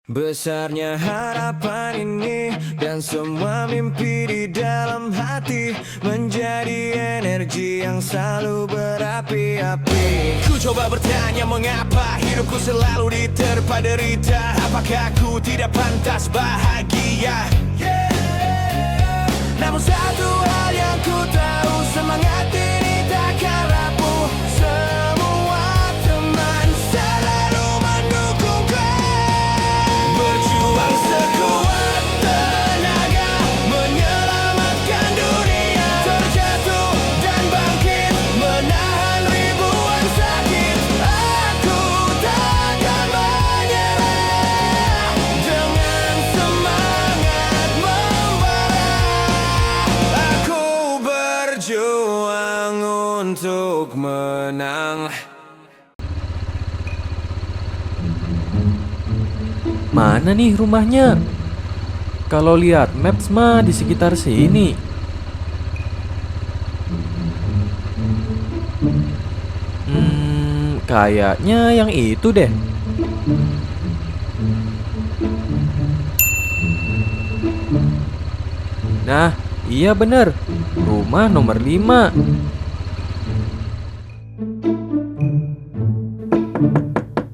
Besarnya harapan ini dan semua mimpi di dalam hati menjadi energi yang selalu berapi-api. Ku coba bertanya mengapa hidupku selalu diterpa derita. Apakah ku tidak pantas bahagia? Namun satu hal yang ku tahu, semangat ini takkan rapuh. Semua teman selalu mendukungku. Berjuang sekuat tenaga menyelamatkan dunia. Terjatuh dan bangkit menahan ribuan sakit. Aku takkan menyerah dengan semangat membara. Aku berjuang untuk menang. Mana nih rumahnya? Kalau lihat maps mah di sekitar sini. Kayaknya yang itu deh. Nah, iya bener. Rumah nomor 5.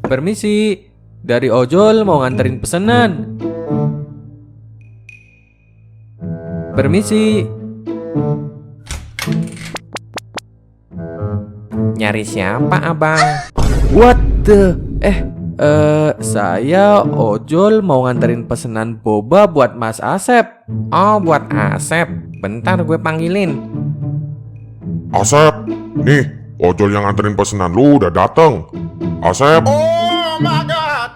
Permisi, dari ojol mau nganterin pesanan. Permisi. Nyari siapa, abang? What the? Saya ojol mau nganterin pesanan boba buat Mas Asep. Oh, buat Asep. Bentar gue panggilin. Asep, nih ojol yang nganterin pesanan lu udah dateng. Asep,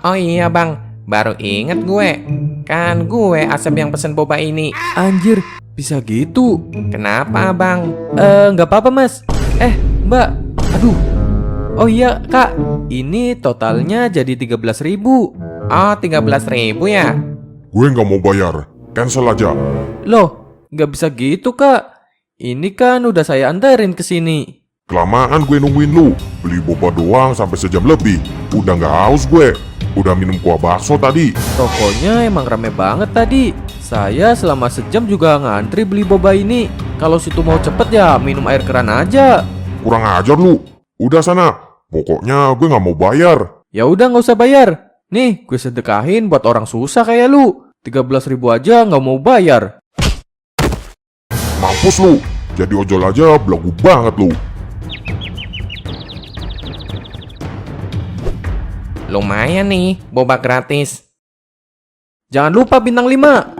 Oh iya, bang. Baru inget gue. Kan gue Asep yang pesen boba ini. Anjir, bisa gitu? Kenapa, abang? Nggak apa-apa mas. Mbak, aduh. Oh iya kak, ini totalnya jadi 13.000. Oh, 13.000 ya? gue nggak mau bayar, cancel aja. Loh, nggak bisa gitu kak. Ini kan udah saya anterin ke sini. Kelamaan gue nungguin lu, beli boba doang sampai sejam lebih. Udah nggak haus gue, udah minum kuah bakso tadi. Tokonya emang rame banget tadi. Saya selama sejam juga ngantri beli boba ini. Kalau situ mau cepet ya minum air keran aja. Kurang ajar lu, udah sana. Pokoknya gue nggak mau bayar. Ya udah nggak usah bayar. Nih, gue sedekahin buat orang susah kayak lu. 13.000 aja nggak mau bayar. Mampus lu, jadi ojol aja belagu banget lu. Lumayan nih, boba gratis. Jangan lupa bintang 5.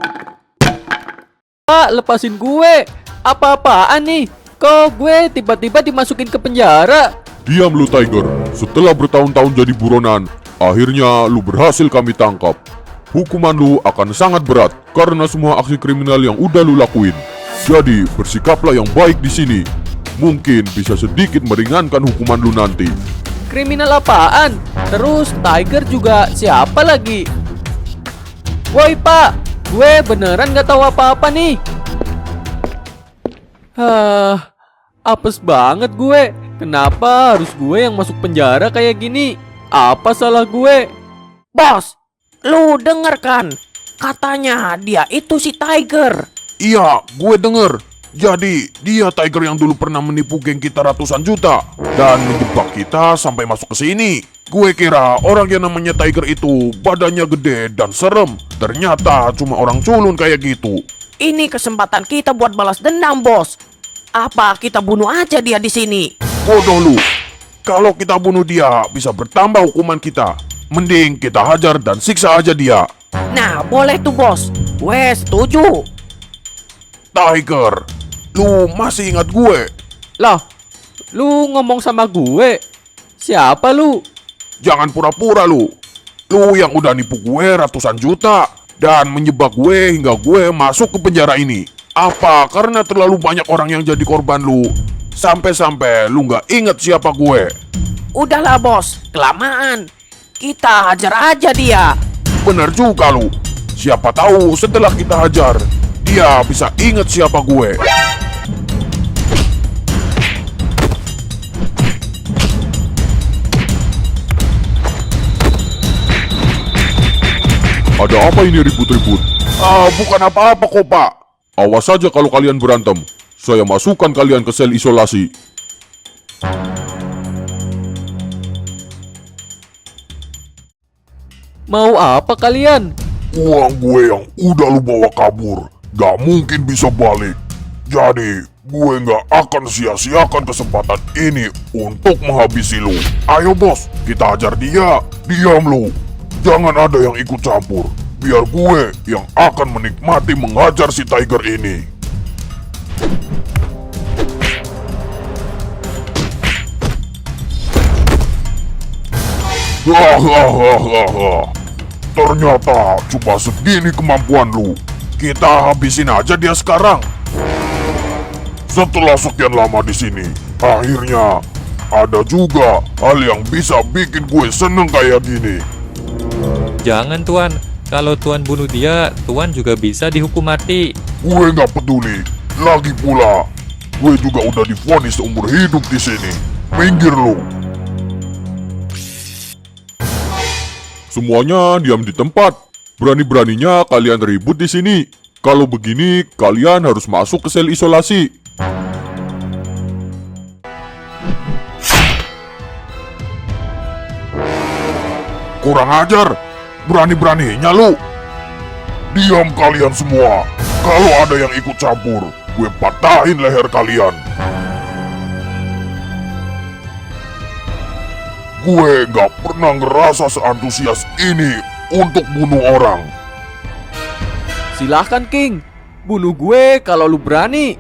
Pak, lepasin gue. Apa-apaan nih? Kok gue tiba-tiba dimasukin ke penjara? Diam lu Tiger, setelah bertahun-tahun jadi buronan, akhirnya lu berhasil kami tangkap. Hukuman lu akan sangat berat karena semua aksi kriminal yang udah lu lakuin. Jadi bersikaplah yang baik di sini. Mungkin bisa sedikit meringankan hukuman lu nanti. Kriminal apaan? Terus Tiger juga siapa lagi? Woi pak, gue beneran gak tahu apa-apa nih. Apes banget gue. Kenapa harus gue yang masuk penjara kayak gini? Apa salah gue? Bos, lu denger kan? Katanya dia itu si Tiger. Iya, gue denger. Jadi, dia Tiger yang dulu pernah menipu geng kita ratusan juta dan menjebak kita sampai masuk ke sini. Gue kira orang yang namanya Tiger itu badannya gede dan serem. Ternyata cuma orang culun kayak gitu. Ini kesempatan kita buat balas dendam, bos. Apa kita bunuh aja dia di sini? Bodoh lu. Kalau kita bunuh dia, bisa bertambah hukuman kita. Mending kita hajar dan siksa aja dia. Nah, boleh tuh, bos. Gue setuju. Tiger, lu masih ingat gue? Lah, lu ngomong sama gue? Siapa lu? Jangan pura-pura lu. Lu yang udah nipu gue ratusan juta dan menjebak gue hingga gue masuk ke penjara ini. Apa karena terlalu banyak orang yang jadi korban lu? Sampai-sampai lu nggak inget siapa gue. Udahlah, bos. Kelamaan. Kita hajar aja dia. Bener juga lu. Siapa tahu setelah kita hajar, dia bisa inget siapa gue. Ada apa ini ribut-ribut? Bukan apa-apa kok, Pak. Awas saja kalau kalian berantem. Saya masukkan kalian ke sel isolasi. Mau apa kalian? Uang gue yang udah lu bawa kabur gak mungkin bisa balik. Jadi gue gak akan sia-siakan kesempatan ini untuk menghabisi lu. Ayo bos, kita hajar dia. Diam lu. Jangan ada yang ikut campur. Biar gue yang akan menikmati menghajar si Tiger ini. Hahaha. Ternyata cuma segini kemampuan lu. Kita habisin aja dia sekarang. Setelah sekian lama di sini, akhirnya ada juga hal yang bisa bikin gue seneng kayak gini. Jangan Tuan, kalau Tuan bunuh dia, Tuan juga bisa dihukum mati. Gue nggak peduli. Lagi pula, gue juga udah divonis seumur hidup di sini. Minggir lu. Semuanya diam di tempat. Berani-beraninya kalian ribut di sini. Kalau begini, kalian harus masuk ke sel isolasi. Kurang ajar. Berani-beraninya lu. Diam kalian semua. Kalau ada yang ikut campur, gue patahin leher kalian. Gue gak pernah ngerasa seantusias ini untuk bunuh orang. Silahkan King, bunuh gue kalau lu berani.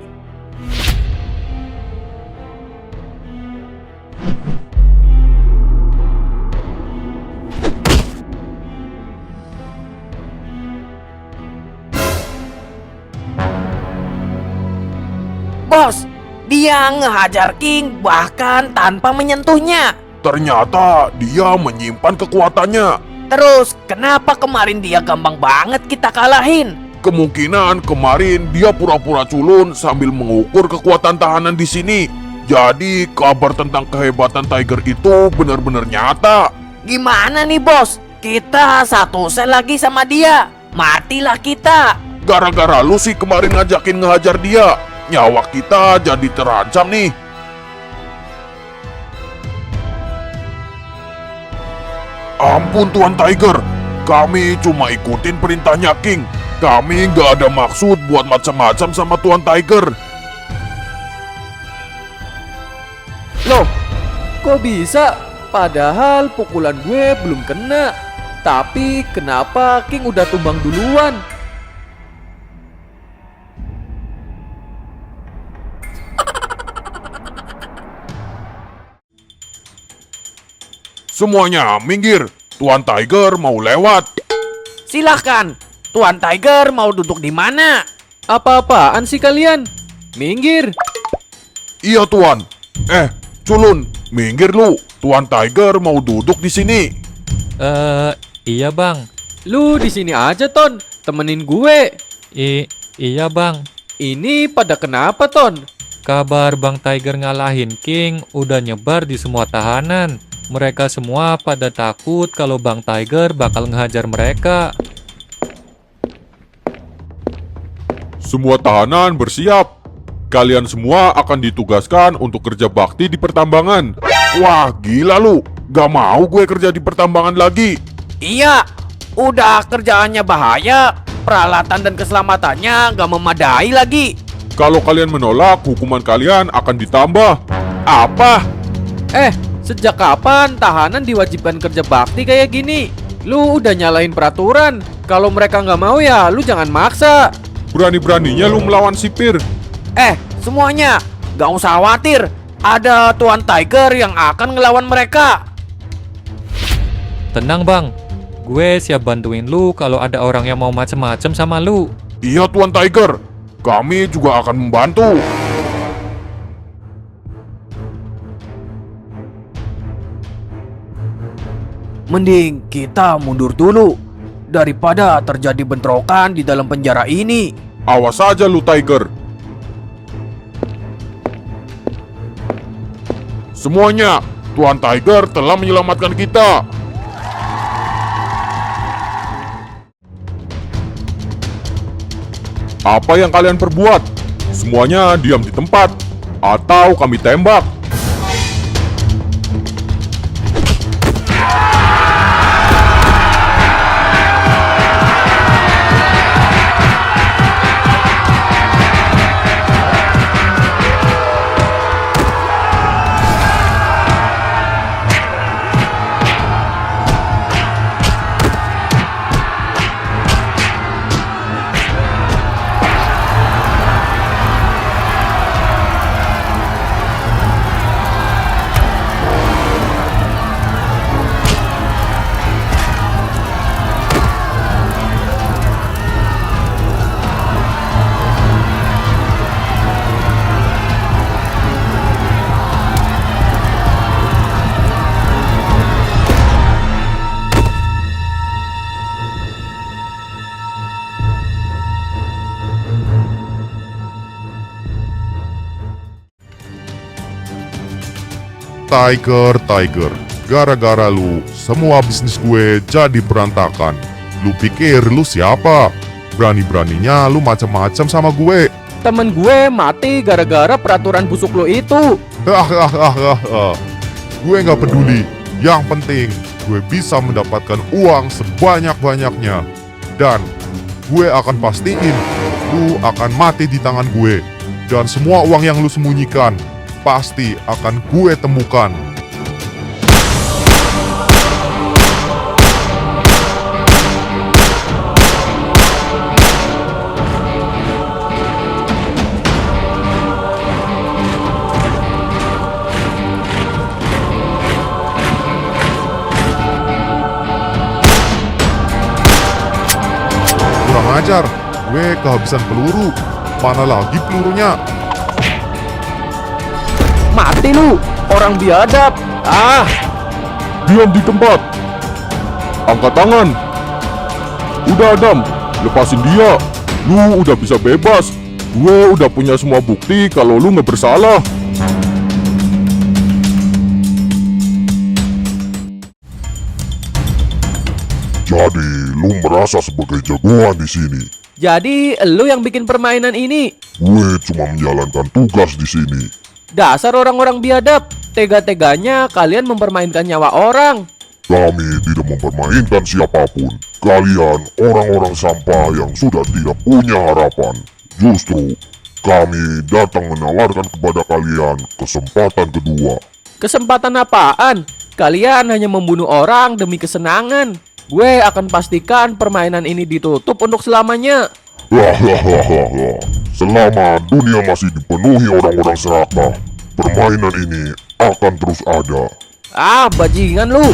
Bos, dia ngehajar King bahkan tanpa menyentuhnya. Ternyata dia menyimpan kekuatannya. Terus, kenapa kemarin dia gampang banget kita kalahin? Kemungkinan kemarin dia pura-pura culun sambil mengukur kekuatan tahanan di sini. Jadi kabar tentang kehebatan Tiger itu benar-benar nyata. Gimana nih bos? Kita satu sel lagi sama dia. Matilah kita. Gara-gara lu sih kemarin ngajakin ngehajar dia. Nyawa kita jadi terancam nih. Ampun Tuan Tiger, kami cuma ikutin perintahnya King. Kami nggak ada maksud buat macam-macam sama Tuan Tiger. Loh, kok bisa? Padahal pukulan gue belum kena. Tapi kenapa King udah tumbang duluan? Semuanya minggir, Tuan Tiger mau lewat. Silahkan. Tuan Tiger mau duduk di mana? Apa-apaan sih kalian? Minggir. Iya Tuan. Culun, minggir lu. Tuan Tiger mau duduk di sini. Iya Bang. Lu di sini aja Ton, temenin gue. Iya Bang. Ini pada kenapa Ton? Kabar Bang Tiger ngalahin King udah nyebar di semua tahanan. Mereka semua pada takut kalau Bang Tiger bakal ngehajar mereka. Semua tahanan bersiap. Kalian semua akan ditugaskan untuk kerja bakti di pertambangan. Wah, gila lu. Gak mau gue kerja di pertambangan lagi. Iya, udah kerjaannya bahaya. Peralatan dan keselamatannya nggak memadai lagi. Kalau kalian menolak, hukuman kalian akan ditambah. Apa? Sejak kapan tahanan diwajibkan kerja bakti kayak gini? Lu udah nyalahin peraturan. Kalau mereka nggak mau ya lu jangan maksa. Berani-beraninya lu melawan sipir. Semuanya, nggak usah khawatir. Ada Tuan Tiger yang akan ngelawan mereka. Tenang Bang. Gue siap bantuin lu kalau ada orang yang mau macem-macem sama lu. Iya Tuan Tiger, kami juga akan membantu. Mending kita mundur dulu daripada terjadi bentrokan di dalam penjara ini. Awas saja lu Tiger. Semuanya, Tuan Tiger telah menyelamatkan kita. Apa yang kalian perbuat? Semuanya diam di tempat, atau kami tembak. Tiger, gara-gara lu, semua bisnis gue jadi berantakan. Lu pikir lu siapa? Berani-beraninya lu macam-macam sama gue. Temen gue mati gara-gara peraturan busuk lo itu. Hahaha. Gue nggak peduli. Yang penting, gue bisa mendapatkan uang sebanyak-banyaknya. Dan gue akan pastiin lu akan mati di tangan gue. Dan semua uang yang lu sembunyikan pasti akan gue temukan. Kurang ajar, gue kehabisan peluru. Mana lagi pelurunya? Mati lu, orang biadab. Ah, Diam di tempat. Angkat tangan. Udah Adam, lepasin dia. Lu udah bisa bebas. Gue udah punya semua bukti kalau lu nggak bersalah. Jadi, lu merasa sebagai jagoan di sini. jadi lu yang bikin permainan ini. Gue cuma menjalankan tugas di sini. Dasar orang-orang biadab. Tega-teganya kalian mempermainkan nyawa orang. Kami tidak mempermainkan siapapun. Kalian orang-orang sampah yang sudah tidak punya harapan. Justru, kami datang menawarkan kepada kalian kesempatan kedua. Kesempatan apaan? Kalian hanya membunuh orang demi kesenangan. Gue akan pastikan permainan ini ditutup untuk selamanya. Hahaha. Selama dunia masih dipenuhi orang-orang serakah, permainan ini akan terus ada. Ah, bajingan lu.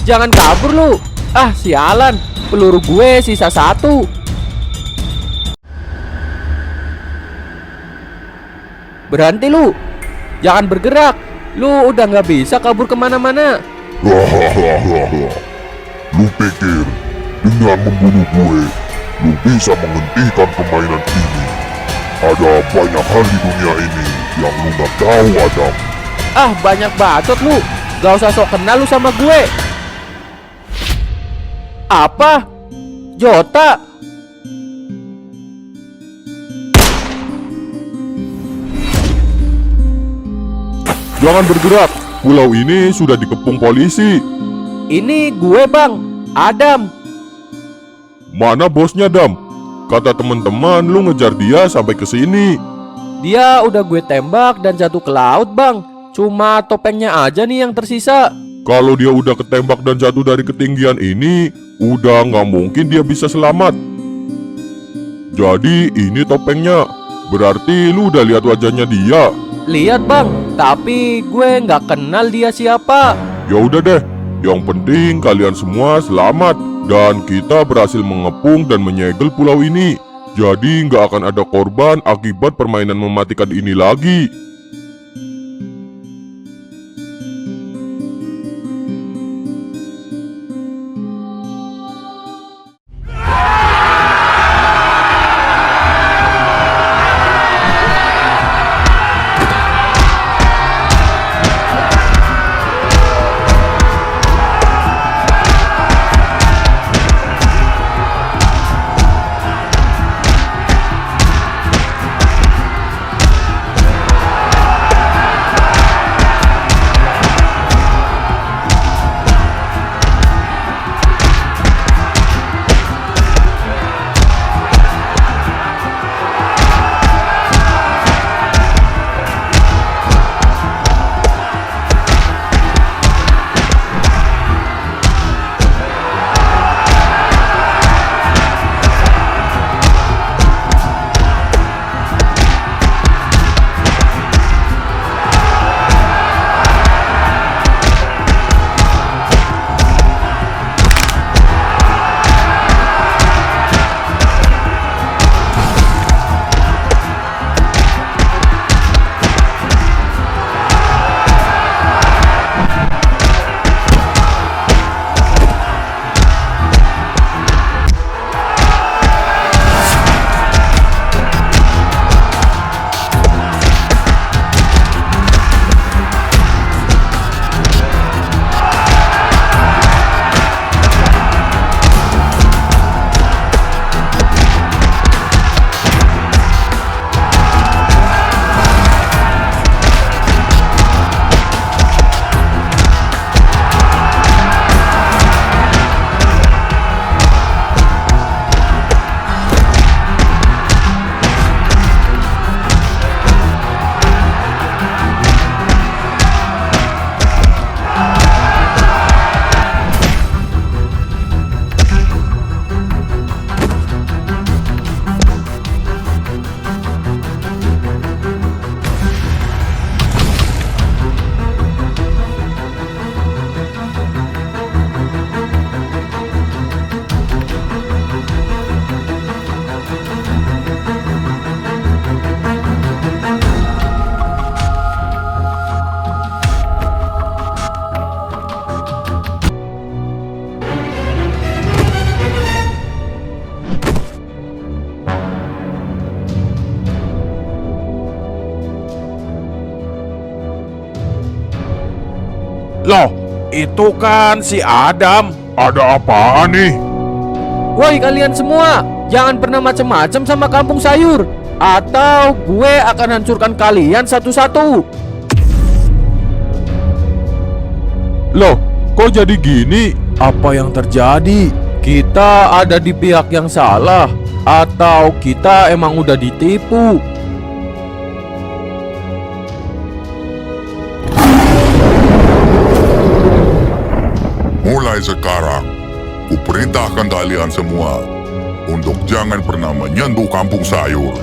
Jangan kabur lu. Ah, sialan. Peluru gue sisa 1. Berhenti lu. Jangan bergerak. Lu udah nggak bisa kabur kemana-mana. Hahaha. Lu pikir dengan membunuh gue, lu bisa menghentikan permainan ini? Ada banyak hal di dunia ini yang lu gak tahu, Adam. Ah, banyak bacot lu. Gak usah sok kenal lu sama gue. Apa? Jota? Jangan bergerak. Pulau ini sudah dikepung polisi. Ini gue bang, Adam. Mana bosnya, Dam? Kata teman-teman lu ngejar dia sampai ke sini. Dia udah gue tembak dan jatuh ke laut bang. Cuma topengnya aja nih yang tersisa. Kalau dia udah ketembak dan jatuh dari ketinggian ini, udah nggak mungkin dia bisa selamat. Jadi ini topengnya. Berarti lu udah lihat wajahnya dia. Lihat bang, tapi gue nggak kenal dia siapa. Ya udah deh. Yang penting kalian semua selamat dan kita berhasil mengepung dan menyegel pulau ini. Jadi nggak akan ada korban akibat permainan mematikan ini lagi. Loh, itu kan si Adam. Ada apaan nih? Woi kalian semua, jangan pernah macem-macem sama kampung sayur, atau gue akan hancurkan kalian satu-satu. Loh, kok jadi gini? Apa yang terjadi? Kita ada di pihak yang salah, atau kita emang udah ditipu? Mulai sekarang, kuperintahkan kalian semua untuk jangan pernah menyentuh kampung sayur.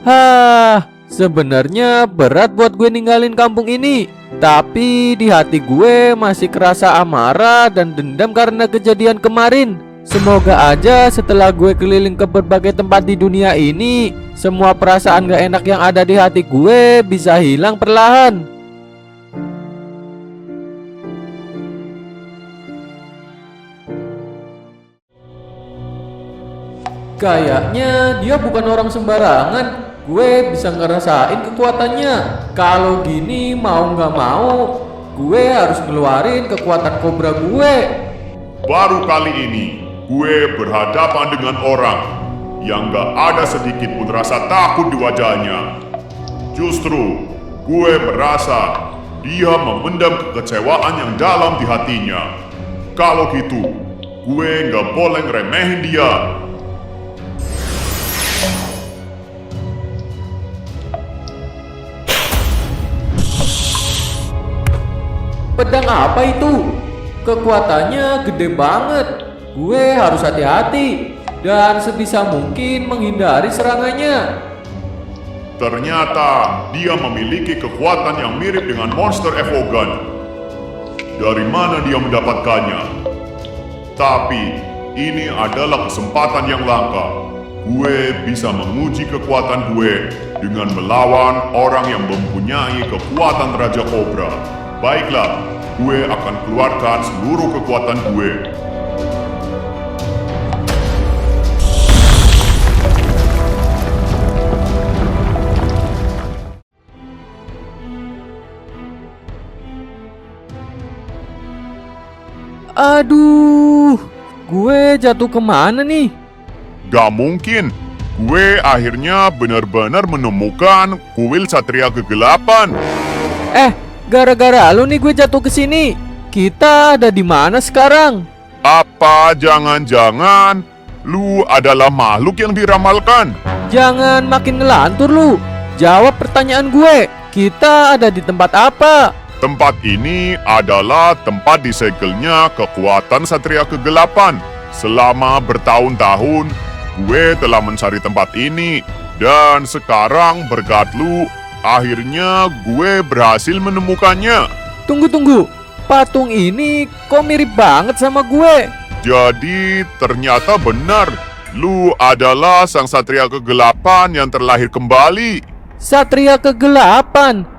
Hah, sebenarnya berat buat gue ninggalin kampung ini. Tapi di hati gue masih kerasa amarah dan dendam karena kejadian kemarin. Semoga aja setelah gue keliling ke berbagai tempat di dunia ini, semua perasaan gak enak yang ada di hati gue bisa hilang perlahan. Kayaknya dia bukan orang sembarangan. Gue bisa ngerasain kekuatannya. Kalau gini mau gak mau, gue harus ngeluarin kekuatan kobra gue. Baru kali ini, gue berhadapan dengan orang yang gak ada sedikit pun rasa takut di wajahnya. Justru, gue merasa dia memendam kekecewaan yang dalam di hatinya. Kalau gitu, gue gak boleh ngeremehin dia. Pedang apa itu? Kekuatannya gede banget. Gue harus hati-hati dan sebisa mungkin menghindari serangannya. Ternyata dia memiliki kekuatan yang mirip dengan monster Evogan. Dari mana dia mendapatkannya? Tapi ini adalah kesempatan yang langka. Gue bisa menguji kekuatan gue dengan melawan orang yang mempunyai kekuatan Raja Kobra. Baiklah, gue akan keluarkan seluruh kekuatan gue. Aduh, gue jatuh kemana nih? Gak mungkin. Gue akhirnya benar-benar menemukan kuil Satria Kegelapan. Gara-gara lu nih gue jatuh ke sini. Kita ada di mana sekarang? Apa jangan-jangan lu adalah makhluk yang diramalkan? Jangan makin ngelantur lu. Jawab pertanyaan gue. Kita ada di tempat apa? Tempat ini adalah tempat disegelnya kekuatan Satria Kegelapan. Selama bertahun-tahun, gue telah mencari tempat ini. Dan sekarang berkat lu, akhirnya gue berhasil menemukannya. Tunggu. Patung ini kok mirip banget sama gue? Jadi ternyata benar, lu adalah sang Satria Kegelapan yang terlahir kembali. Satria Kegelapan.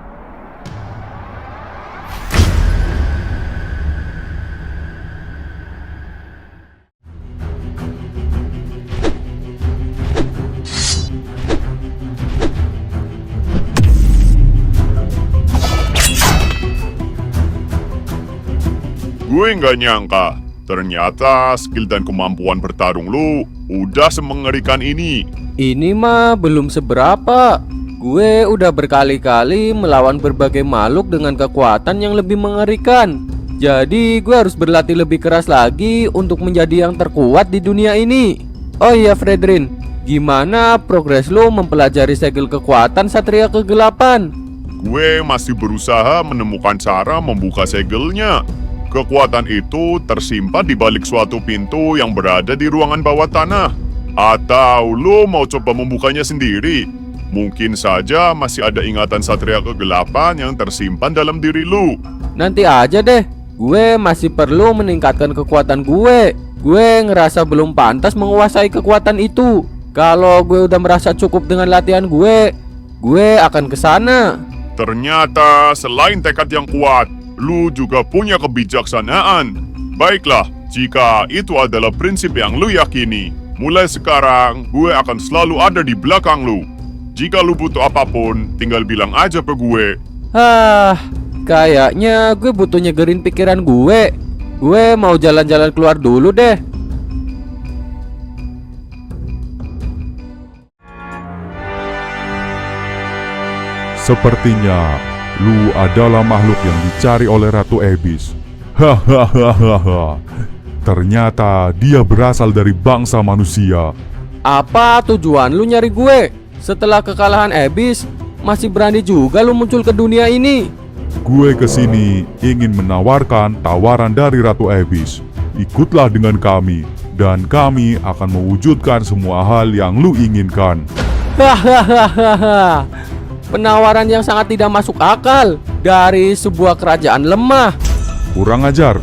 Gue nggak nyangka, ternyata skill dan kemampuan bertarung lu udah semengerikan ini. Ini mah belum seberapa. Gue udah berkali-kali melawan berbagai makhluk dengan kekuatan yang lebih mengerikan. Jadi gue harus berlatih lebih keras lagi untuk menjadi yang terkuat di dunia ini. Oh iya Fredrin, gimana progres lo mempelajari segel kekuatan Satria Kegelapan? Gue masih berusaha menemukan cara membuka segelnya. Kekuatan itu tersimpan di balik suatu pintu yang berada di ruangan bawah tanah. Atau lo mau coba membukanya sendiri? Mungkin saja masih ada ingatan Satria Kegelapan yang tersimpan dalam diri lu. Nanti aja deh. Gue masih perlu meningkatkan kekuatan gue. Gue ngerasa belum pantas menguasai kekuatan itu. Kalau gue udah merasa cukup dengan latihan gue akan kesana. Ternyata selain tekad yang kuat, lu juga punya kebijaksanaan. Baiklah, Jika itu adalah prinsip yang lu yakini, mulai sekarang gue akan selalu ada di belakang lu. Jika lu butuh apapun, tinggal bilang aja ke gue. Kayaknya gue butuh nyegerin pikiran gue. Gue mau jalan-jalan keluar dulu deh. Sepertinya lu adalah makhluk yang dicari oleh Ratu Abyss. Hahaha. Ternyata dia berasal dari bangsa manusia. Apa tujuan lu nyari gue? Setelah kekalahan Abyss, masih berani juga lu muncul ke dunia ini. Gue kesini ingin menawarkan tawaran dari Ratu Abyss. Ikutlah dengan kami, dan kami akan mewujudkan semua hal yang lu inginkan. Hahaha. Penawaran yang sangat tidak masuk akal dari sebuah kerajaan lemah. Kurang ajar,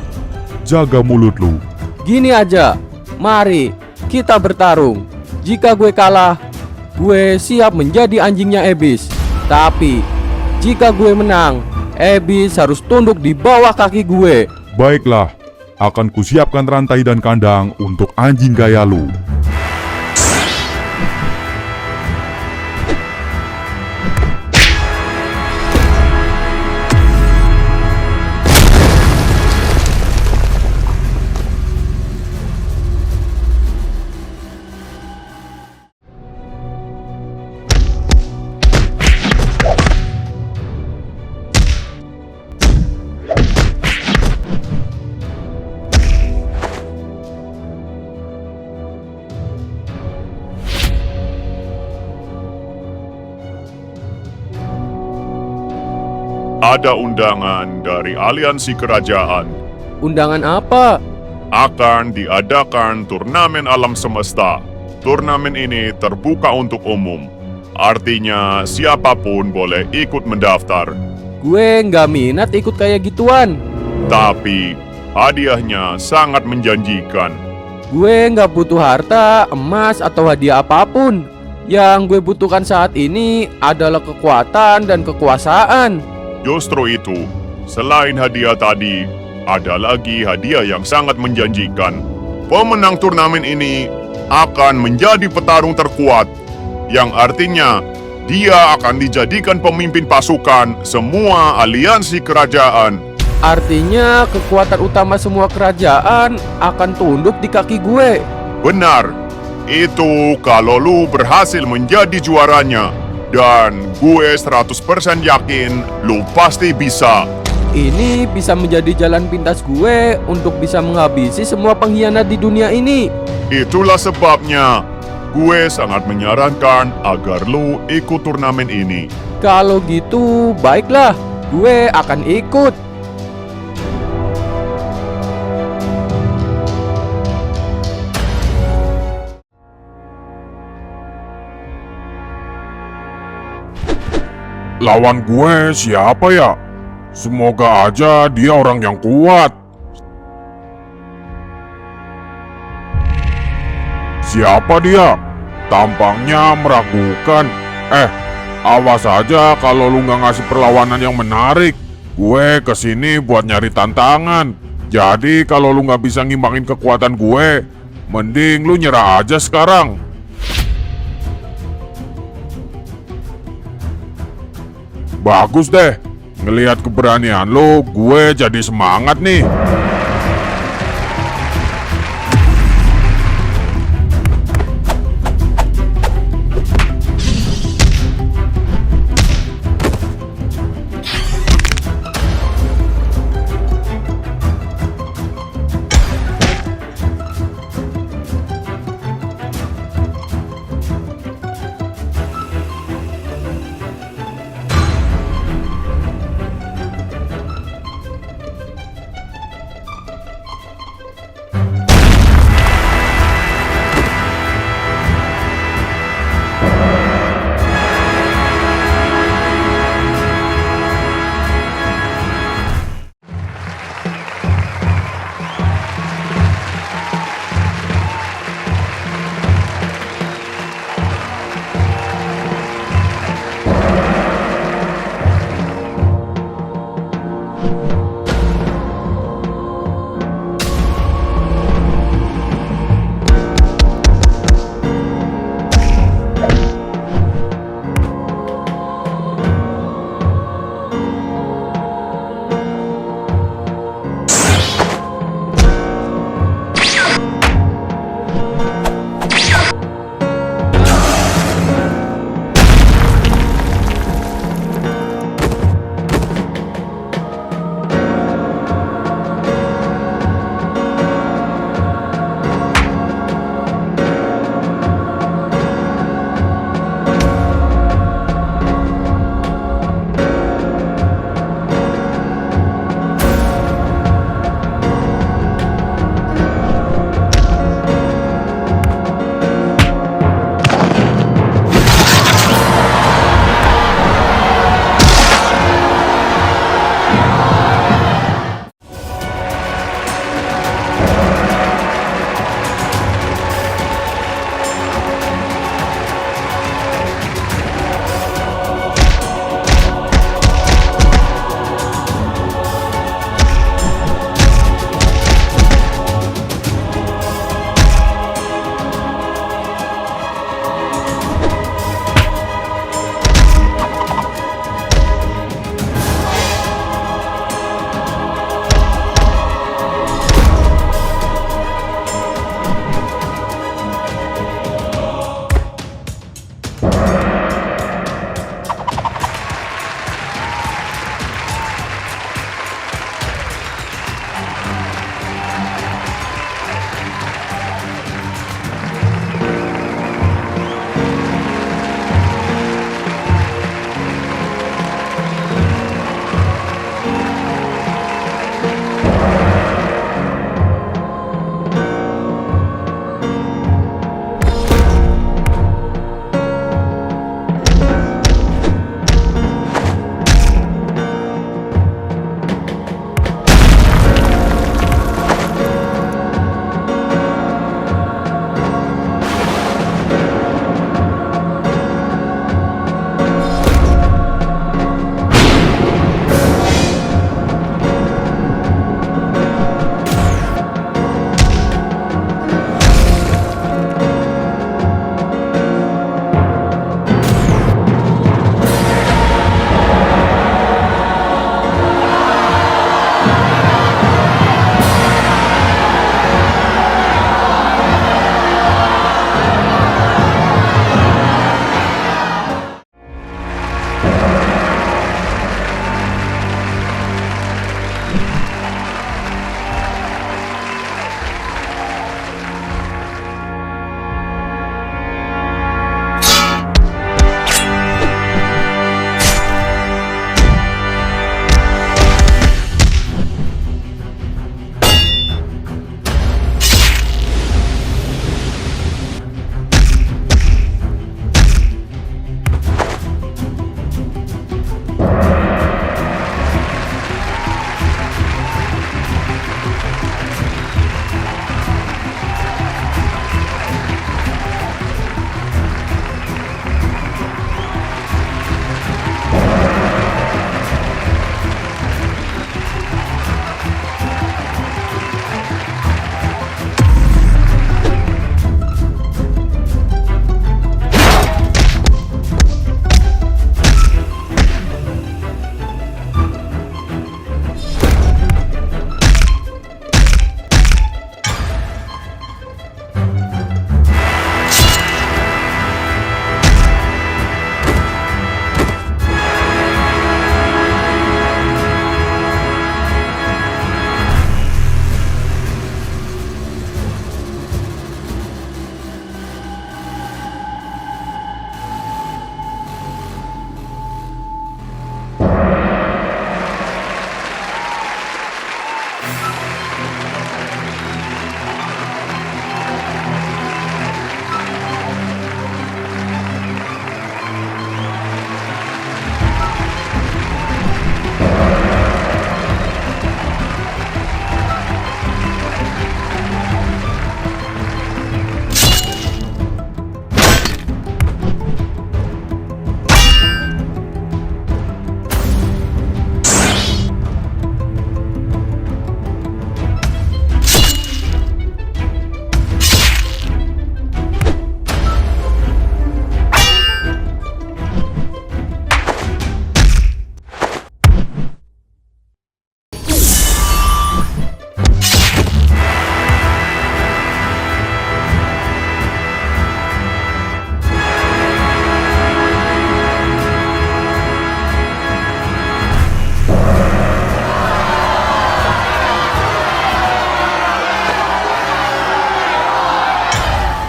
jaga mulut lu. Gini aja, mari kita bertarung. Jika gue kalah, gue siap menjadi anjingnya Abyss. Tapi jika gue menang, Abyss harus tunduk di bawah kaki gue. Baiklah, akan kusiapkan rantai dan kandang untuk anjing gaya lu. Ada undangan dari aliansi kerajaan. Undangan apa? Akan diadakan turnamen alam semesta. Turnamen ini terbuka untuk umum. Artinya siapapun boleh ikut mendaftar. Gue nggak minat ikut kayak gituan. Tapi hadiahnya sangat menjanjikan. Gue nggak butuh harta, emas, atau hadiah apapun. Yang gue butuhkan saat ini adalah kekuatan dan kekuasaan. Justru itu, selain hadiah tadi, ada lagi hadiah yang sangat menjanjikan. Pemenang turnamen ini akan menjadi petarung terkuat, yang artinya dia akan dijadikan pemimpin pasukan semua aliansi kerajaan. Artinya kekuatan utama semua kerajaan akan tunduk di kaki gue. Benar, itu kalau lu berhasil menjadi juaranya. Dan gue 100% yakin lu pasti bisa. Ini bisa menjadi jalan pintas gue untuk bisa menghabisi semua pengkhianat di dunia ini. Itulah sebabnya gue sangat menyarankan agar lu ikut turnamen ini. Kalau gitu, baiklah, gue akan ikut. Lawan gue siapa ya? Semoga aja dia orang yang kuat. Siapa dia? Tampangnya meragukan. Awas aja kalau lu nggak ngasih perlawanan yang menarik. Gue kesini buat nyari tantangan. Jadi kalau lu nggak bisa ngimbangin kekuatan gue, mending lu nyerah aja sekarang. Bagus deh, ngelihat keberanian lo, gue jadi semangat nih.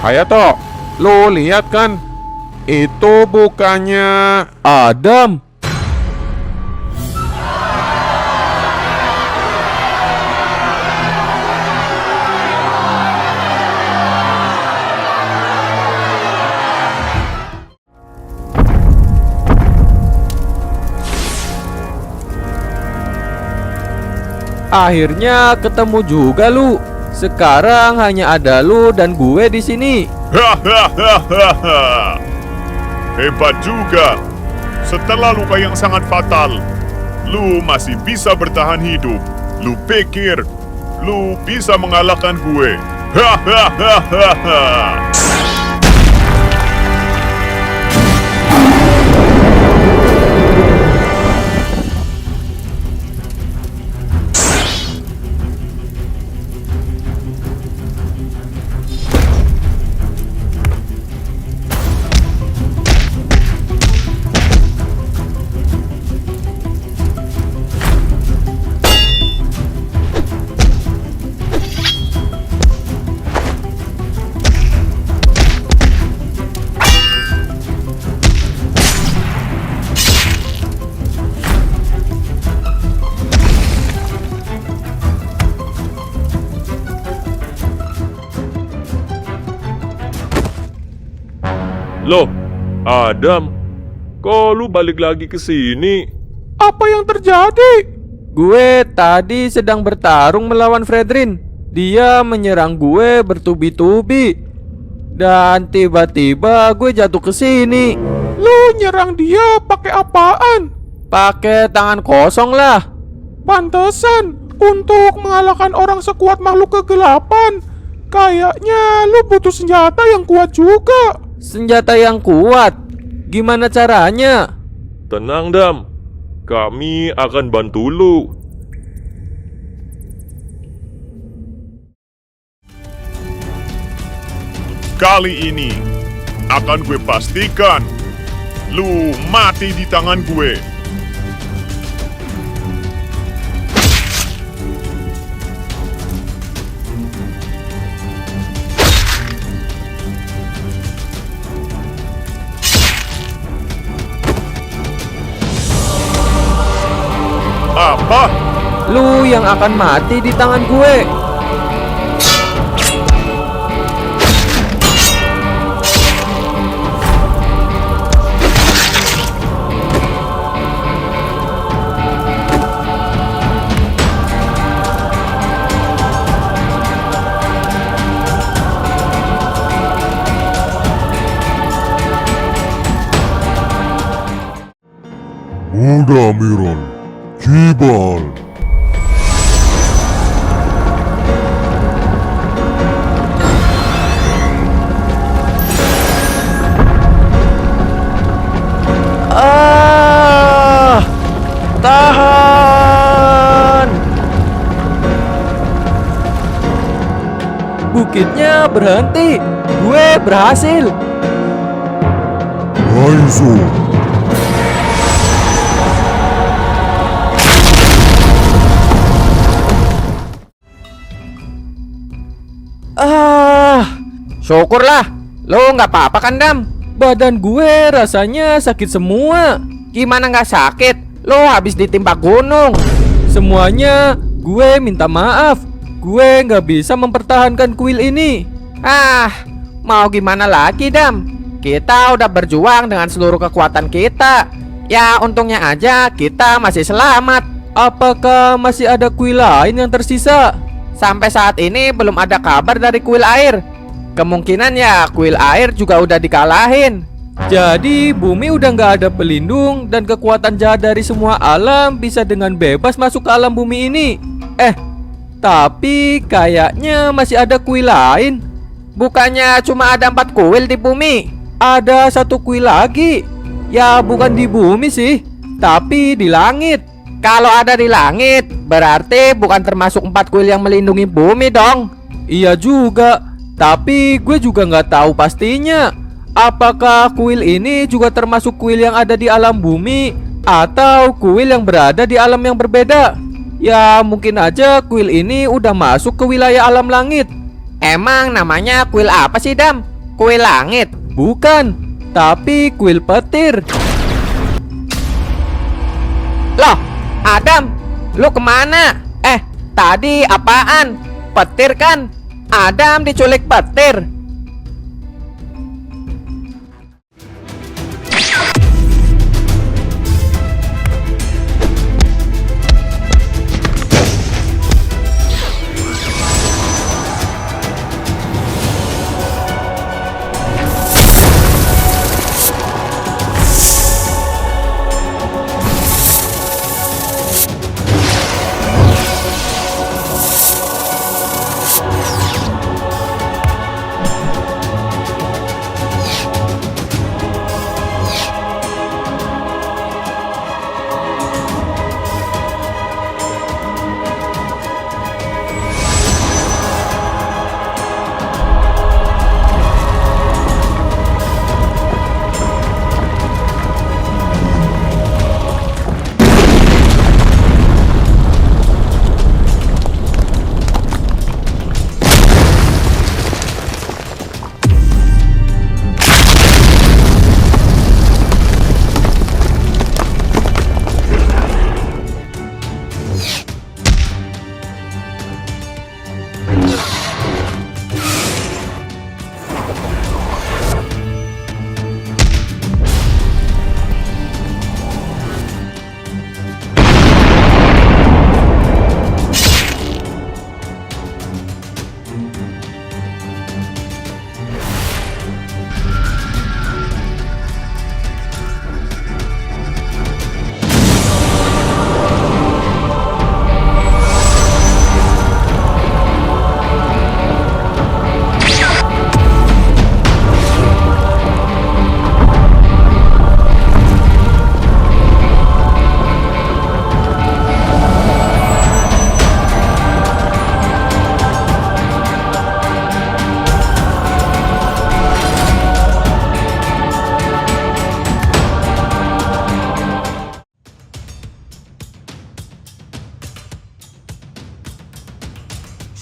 Hayato, lo lihat kan? Itu bukannya... Adam. Akhirnya ketemu juga lu. Sekarang hanya ada lu dan gue di sini. Hahaha. Hebat juga. Setelah luka yang sangat fatal, lu masih bisa bertahan hidup. Lu pikir lu bisa mengalahkan gue? Hahaha. Loh, Adam, kok lu balik lagi ke sini? Apa yang terjadi? Gue tadi sedang bertarung melawan Fredrin. Dia menyerang gue bertubi-tubi. Dan tiba-tiba gue jatuh ke sini. Lu nyerang dia pakai apaan? Pakai tangan kosong lah. Pantesan, untuk mengalahkan orang sekuat makhluk kegelapan, kayaknya lu butuh senjata yang kuat juga. Senjata yang kuat? Gimana caranya? Tenang, Dam. Kami akan bantu lu. Kali ini akan gue pastikan lu mati di tangan gue. Apa? Lu yang akan mati di tangan gue. Udah Miron, Kibal. Tahan. Bukitnya berhenti. Gue berhasil. Raizo, Syukurlah, lo nggak apa-apa kan, Dam? Badan gue rasanya sakit semua. Gimana nggak sakit? Lo habis ditimpa gunung. Semuanya gue minta maaf. Gue nggak bisa mempertahankan kuil ini. Mau gimana lagi, Dam? Kita udah berjuang dengan seluruh kekuatan kita. Ya, untungnya aja kita masih selamat. Apakah masih ada kuil lain yang tersisa? Sampai saat ini belum ada kabar dari kuil air. Kemungkinan ya kuil air juga udah dikalahin. Jadi bumi udah nggak ada pelindung dan kekuatan jahat dari semua alam bisa dengan bebas masuk ke alam bumi ini. Tapi kayaknya masih ada kuil lain. Bukannya cuma ada 4 kuil di bumi? Ada 1 kuil lagi. Ya bukan di bumi sih, tapi di langit. Kalau ada di langit, berarti bukan termasuk 4 kuil yang melindungi bumi dong. Iya juga, tapi gue juga nggak tahu pastinya. Apakah kuil ini juga termasuk kuil yang ada di alam bumi atau kuil yang berada di alam yang berbeda? Ya mungkin aja kuil ini udah masuk ke wilayah alam langit. Emang namanya kuil apa sih, Dam? Kuil langit. Bukan, tapi kuil petir. Loh, Adam, lu kemana? Tadi apaan? Petir kan? Adam diculik petir.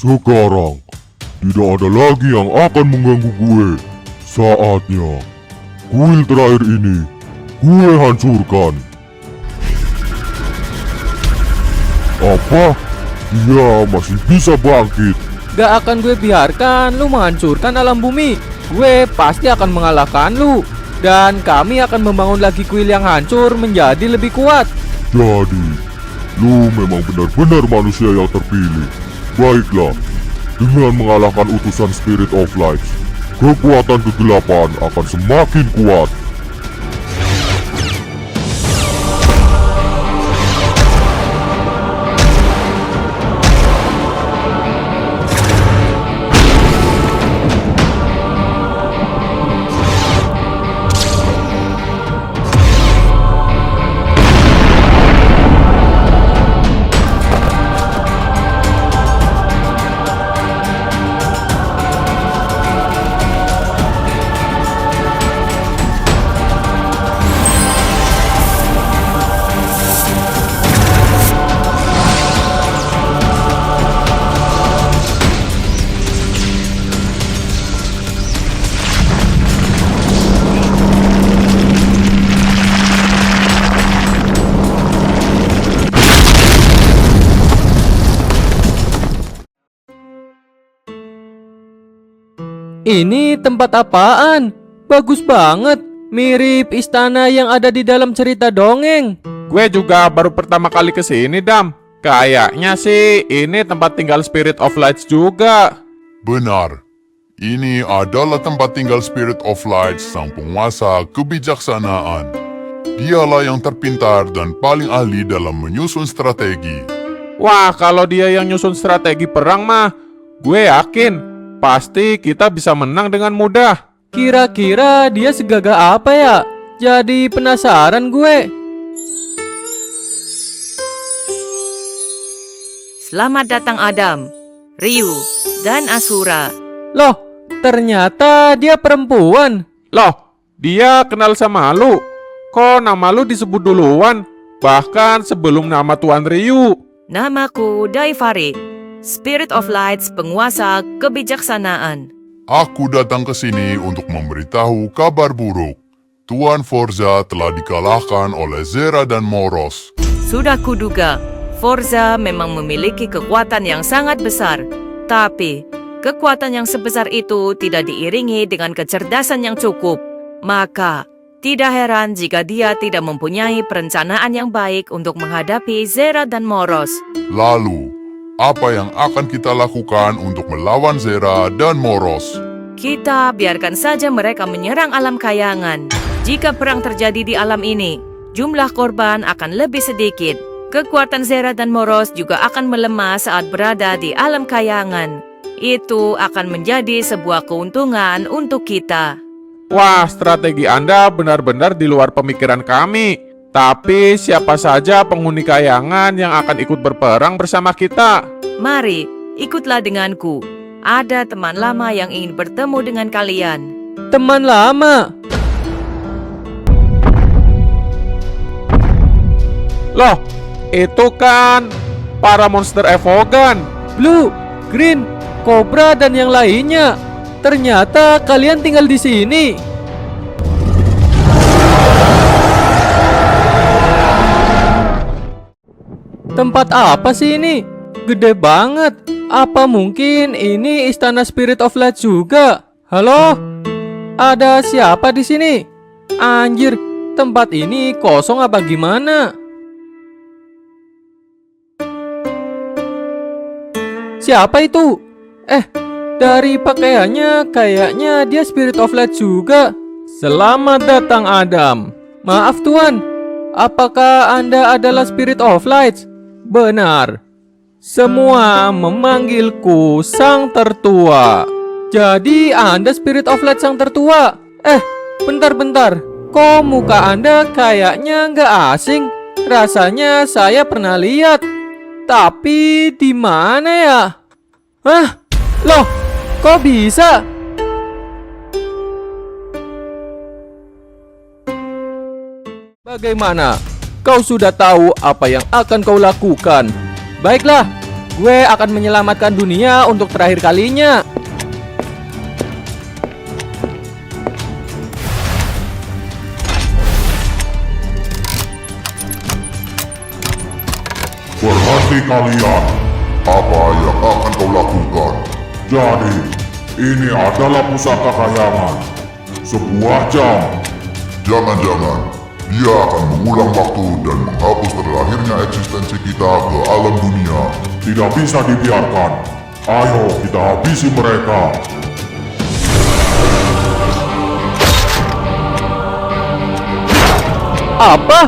Sekarang, tidak ada lagi yang akan mengganggu gue. Saatnya, kuil terakhir ini, gue hancurkan. Apa? Dia masih bisa bangkit. Gak akan gue biarkan lu menghancurkan alam bumi. Gue pasti akan mengalahkan lu. Dan kami akan membangun lagi kuil yang hancur menjadi lebih kuat. Jadi, lu memang benar-benar manusia yang terpilih. Baiklah, dengan mengalahkan utusan Spirit of Light, kekuatan kegelapan akan semakin kuat. Ini tempat apaan? Bagus banget, mirip istana yang ada di dalam cerita dongeng. Gue juga baru pertama kali kesini, Dam. Kayaknya sih ini tempat tinggal Spirit of Lights juga. Benar. Ini adalah tempat tinggal Spirit of Light, sang penguasa kebijaksanaan. Dialah yang terpintar dan paling ahli dalam menyusun strategi. Wah, kalau dia yang nyusun strategi perang mah, gue yakin pasti kita bisa menang dengan mudah. Kira-kira dia segagah apa ya? Jadi penasaran gue. Selamat datang Adam, Ryu, dan Asura. Loh, ternyata dia perempuan. Loh, dia kenal sama lu. Kok nama lu disebut duluan? Bahkan sebelum nama Tuan Ryu. Namaku Daivari, Spirit of Lights, penguasa kebijaksanaan. Aku datang ke sini untuk memberitahu kabar buruk. Tuan Forza telah dikalahkan oleh Zera dan Moros. Sudah kuduga, Forza memang memiliki kekuatan yang sangat besar. Tapi, kekuatan yang sebesar itu tidak diiringi dengan kecerdasan yang cukup. Maka, tidak heran jika dia tidak mempunyai perencanaan yang baik untuk menghadapi Zera dan Moros. Lalu, apa yang akan kita lakukan untuk melawan Zera dan Moros? Kita biarkan saja mereka menyerang alam kayangan. Jika perang terjadi di alam ini, jumlah korban akan lebih sedikit. Kekuatan Zera dan Moros juga akan melemah saat berada di alam kayangan. Itu akan menjadi sebuah keuntungan untuk kita. Wah, strategi Anda benar-benar di luar pemikiran kami. Tapi siapa saja penghuni kayangan yang akan ikut berperang bersama kita? Mari, ikutlah denganku. Ada teman lama yang ingin bertemu dengan kalian. Teman lama? Loh, itu kan para monster Evogan. Blue, Green, Cobra, dan yang lainnya. Ternyata kalian tinggal di sini. Tempat apa sih ini? Gede banget. Apa mungkin ini istana Spirit of Light juga? Halo? Ada siapa di sini? Anjir, tempat ini kosong apa gimana? Siapa itu? Dari pakaiannya kayaknya dia Spirit of Light juga. Selamat datang Adam. Maaf Tuan, apakah Anda adalah Spirit of Light? Benar. Semua memanggilku Sang Tertua. Jadi Anda Spirit of Light Sang Tertua? Bentar-bentar. Kok muka Anda kayaknya nggak asing? Rasanya saya pernah lihat. Tapi di mana ya? Hah? Loh, kok bisa? Bagaimana? Kau sudah tahu apa yang akan kau lakukan? Baiklah, gue akan menyelamatkan dunia untuk terakhir kalinya. Berhenti kalian. Apa yang akan kau lakukan? Jadi, ini adalah pusaka kayangan. Sebuah jam. Jangan-jangan dia akan mengulang waktu dan menghapus terlahirnya eksistensi kita ke alam dunia. Tidak bisa dibiarkan. Ayo kita habisi mereka. Apa?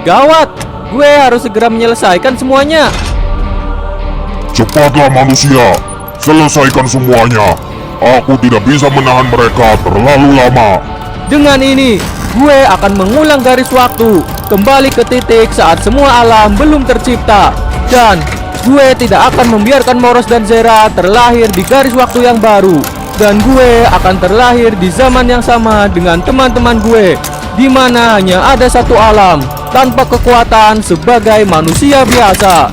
Gawat! Gue harus segera menyelesaikan semuanya. Cepatlah manusia, selesaikan semuanya. Aku tidak bisa menahan mereka terlalu lama. Dengan ini, gue akan mengulang garis waktu kembali ke titik saat semua alam belum tercipta. Dan gue tidak akan membiarkan Moros dan Zera terlahir di garis waktu yang baru. Dan gue akan terlahir di zaman yang sama dengan teman-teman gue, di mana hanya ada satu alam tanpa kekuatan sebagai manusia biasa.